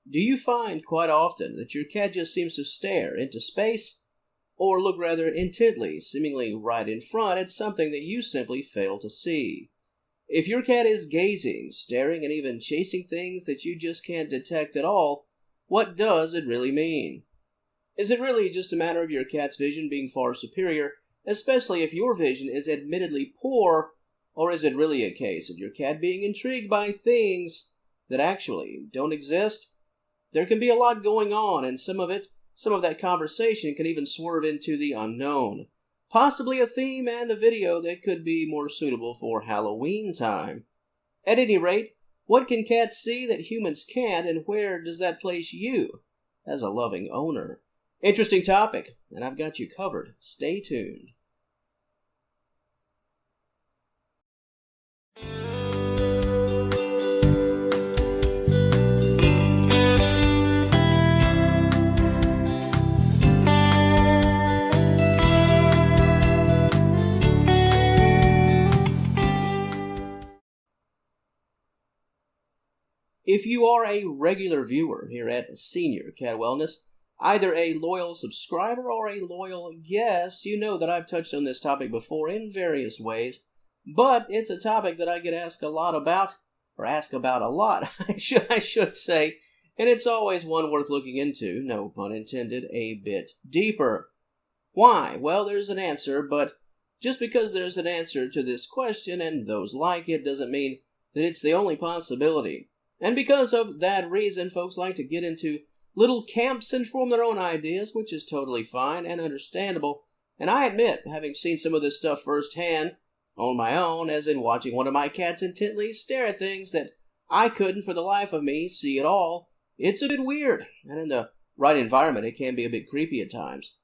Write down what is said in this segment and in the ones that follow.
Do you find quite often that your cat just seems to stare into space, or look rather intently, seemingly right in front at something that you simply fail to see? If your cat is gazing, staring, and even chasing things that you just can't detect at all, what does it really mean? Is it really just a matter of your cat's vision being far superior, especially if your vision is admittedly poor, or is it really a case of your cat being intrigued by things that actually don't exist? There can be a lot going on, and some of that conversation can even swerve into the unknown. Possibly a theme and a video that could be more suitable for Halloween time. At any rate, what can cats see that humans can't, and where does that place you as a loving owner? Interesting topic, and I've got you covered. Stay tuned. If you are a regular viewer here at Senior Cat Wellness, either a loyal subscriber or a loyal guest, you know that I've touched on this topic before in various ways, but it's a topic that I get asked a lot about, or asked about a lot, I should say, and it's always one worth looking into, no pun intended, a bit deeper. Why? Well, there's an answer, but just because there's an answer to this question and those like it doesn't mean that it's the only possibility. And because of that reason, folks like to get into little camps and form their own ideas, which is totally fine and understandable. And I admit, having seen some of this stuff firsthand, on my own, as in watching one of my cats intently stare at things that I couldn't for the life of me see at all, it's a bit weird. And in the right environment, it can be a bit creepy at times.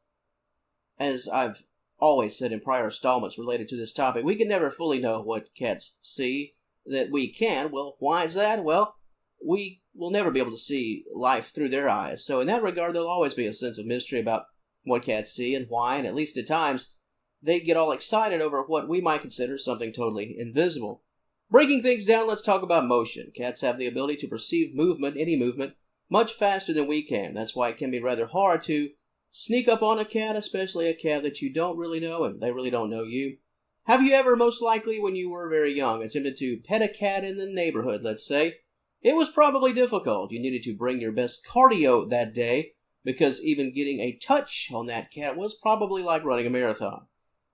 As I've always said in prior installments related to this topic, we can never fully know what cats see that we can. Well, why is that? Well, we will never be able to see life through their eyes. So in that regard, there'll always be a sense of mystery about what cats see and why, and at least at times, they get all excited over what we might consider something totally invisible. Breaking things down, let's talk about motion. Cats have the ability to perceive movement, any movement, much faster than we can. That's why it can be rather hard to sneak up on a cat, especially a cat that you don't really know and they really don't know you. Have you ever, most likely when you were very young, attempted to pet a cat in the neighborhood, let's say? It was probably difficult. You needed to bring your best cardio that day, because even getting a touch on that cat was probably like running a marathon.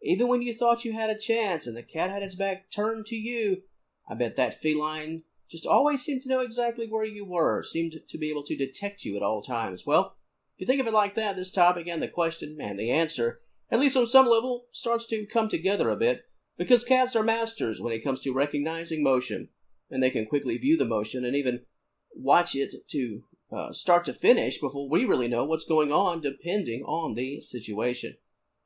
Even when you thought you had a chance and the cat had its back turned to you, I bet that feline just always seemed to know exactly where you were, seemed to be able to detect you at all times. Well, if you think of it like that, this topic and the question and the answer, at least on some level, starts to come together a bit, because cats are masters when it comes to recognizing motion. And they can quickly view the motion and even watch it to start to finish before we really know what's going on, depending on the situation.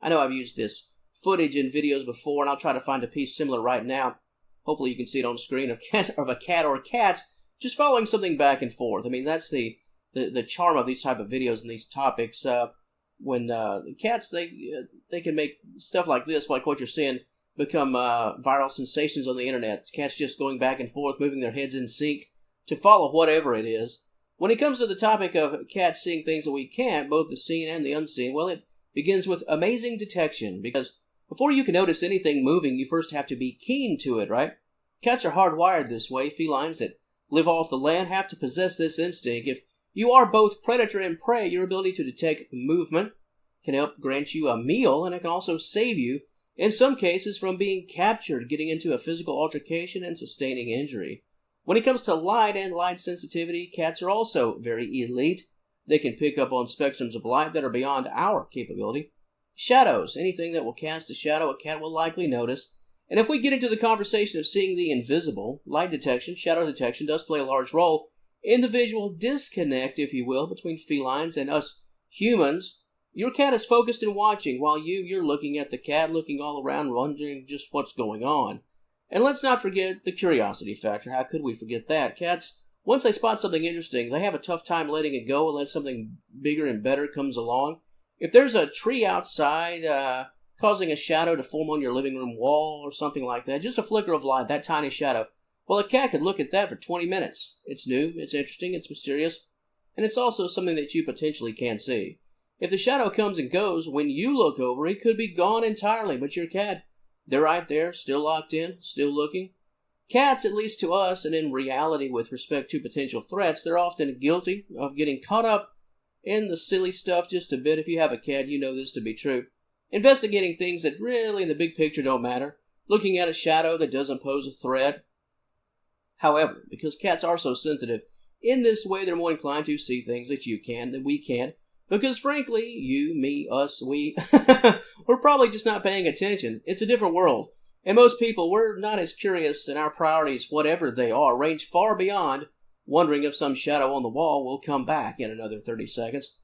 I know I've used this footage in videos before, and I'll try to find a piece similar right now. Hopefully you can see it on screen of a cat or cats just following something back and forth. I mean, that's the charm of these type of videos and these topics. When the cats, they can make stuff like this, like what you're seeing, become viral sensations on the internet. Cats just going back and forth, moving their heads in sync to follow whatever it is. When it comes to the topic of cats seeing things that we can't, both the seen and the unseen, well, it begins with amazing detection, because before you can notice anything moving, you first have to be keen to it, right? Cats are hardwired this way. Felines that live off the land have to possess this instinct. If you are both predator and prey, your ability to detect movement can help grant you a meal, and it can also save you, in some cases, from being captured, getting into a physical altercation, and sustaining injury. When it comes to light and light sensitivity, cats are also very elite. They can pick up on spectrums of light that are beyond our capability. Shadows, anything that will cast a shadow, a cat will likely notice. And if we get into the conversation of seeing the invisible, light detection, shadow detection does play a large role in the visual disconnect, if you will, between felines and us humans. Your cat is focused and watching, while you're looking at the cat, looking all around, wondering just what's going on. And let's not forget the curiosity factor. How could we forget that? Cats, once they spot something interesting, they have a tough time letting it go unless something bigger and better comes along. If there's a tree outside causing a shadow to form on your living room wall or something like that, just a flicker of light, that tiny shadow, well, a cat could look at that for 20 minutes. It's new, it's interesting, it's mysterious. and it's also something that you potentially can't see. If the shadow comes and goes, when you look over, it could be gone entirely, but your cat, they're right there, still locked in, still looking. Cats, at least to us, and in reality with respect to potential threats, they're often guilty of getting caught up in the silly stuff just a bit. If you have a cat, you know this to be true. Investigating things that really in the big picture don't matter. Looking at a shadow that doesn't pose a threat. However, because cats are so sensitive, in this way they're more inclined to see things that you can, that we can't. Because frankly, you, me, us, we, we're probably just not paying attention. It's a different world. And most people, we're not as curious, and our priorities, whatever they are, range far beyond wondering if some shadow on the wall will come back in another 30 seconds.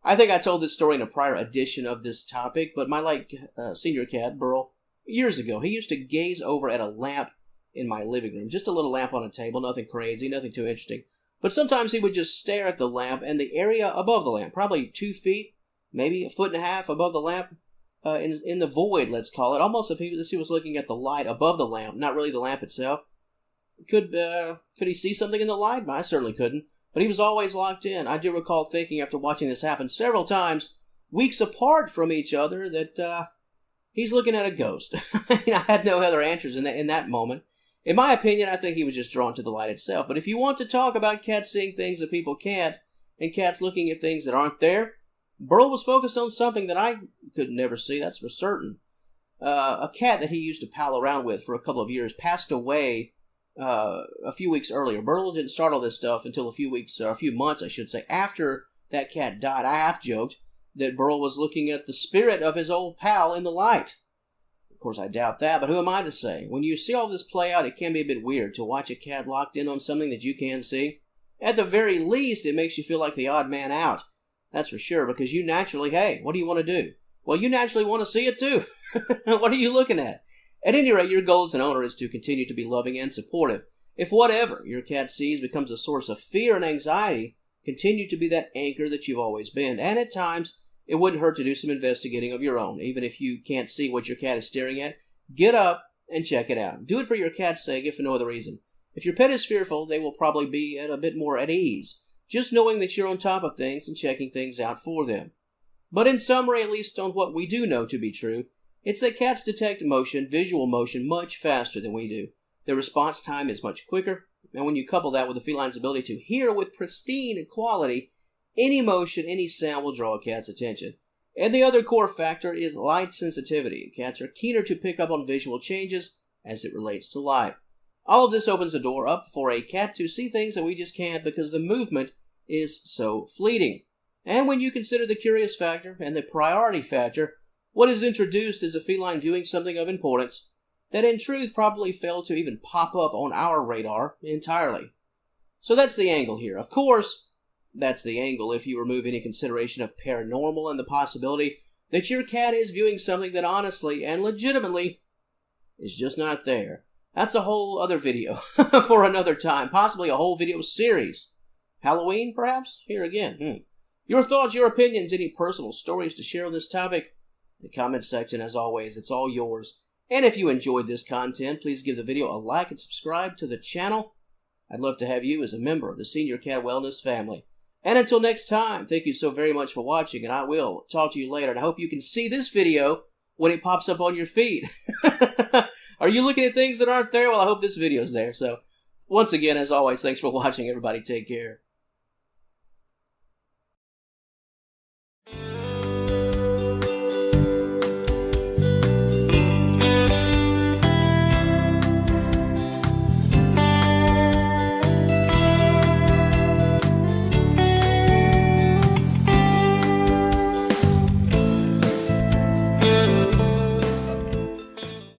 I think I told this story in a prior edition of this topic, but my late senior cat, Burl, years ago, he used to gaze over at a lamp in my living room. Just a little lamp on a table, nothing crazy, nothing too interesting. But sometimes he would just stare at the lamp and the area above the lamp, probably 2 feet, maybe 1.5 feet above the lamp, in the void, let's call it, almost as he was looking at the light above the lamp, not really the lamp itself. Could he see something in the light? I certainly couldn't. But he was always locked in. I do recall thinking after watching this happen several times, weeks apart from each other, that he's looking at a ghost. I had no other answers in that moment. In my opinion, I think he was just drawn to the light itself. But if you want to talk about cats seeing things that people can't, and cats looking at things that aren't there, Burl was focused on something that I could never see, that's for certain. A cat that he used to pal around with for a couple of years passed away a few weeks earlier. Burl didn't start all this stuff until a few months, I should say, after that cat died. I half joked that Burl was looking at the spirit of his old pal in the light. Of course, I doubt that, but who am I to say? When you see all this play out, it can be a bit weird to watch a cat locked in on something that you can see. At the very least, it makes you feel like the odd man out. That's for sure, because you naturally, hey, what do you want to do? Well, you naturally want to see it too. What are you looking at? At any rate, your goal as an owner is to continue to be loving and supportive. If whatever your cat sees becomes a source of fear and anxiety, continue to be that anchor that you've always been. And at times, it wouldn't hurt to do some investigating of your own. Even if you can't see what your cat is staring at, get up and check it out. Do it for your cat's sake, if for no other reason. If your pet is fearful, they will probably be a bit more at ease, just knowing that you're on top of things and checking things out for them. But in summary, at least on what we do know to be true, it's that cats detect motion, visual motion, much faster than we do. Their response time is much quicker, and when you couple that with the feline's ability to hear with pristine quality, any motion, any sound will draw a cat's attention. And the other core factor is light sensitivity. Cats are keener to pick up on visual changes as it relates to light. All of this opens the door up for a cat to see things that we just can't because the movement is so fleeting. And when you consider the curious factor and the priority factor, what is introduced is a feline viewing something of importance that in truth probably failed to even pop up on our radar entirely. So that's the angle here. Of course, that's the angle if you remove any consideration of paranormal and the possibility that your cat is viewing something that honestly and legitimately is just not there. That's a whole other video for another time, possibly a whole video series. Halloween, perhaps? Here again. Your thoughts, your opinions, any personal stories to share on this topic? In the comment section, as always, it's all yours. And if you enjoyed this content, please give the video a like and subscribe to the channel. I'd love to have you as a member of the Senior Cat Wellness family. And until next time, thank you so very much for watching, and I will talk to you later. And I hope you can see this video when it pops up on your feed. Are you looking at things that aren't there? Well, I hope this video's there. So, once again, as always, thanks for watching, everybody. Take care.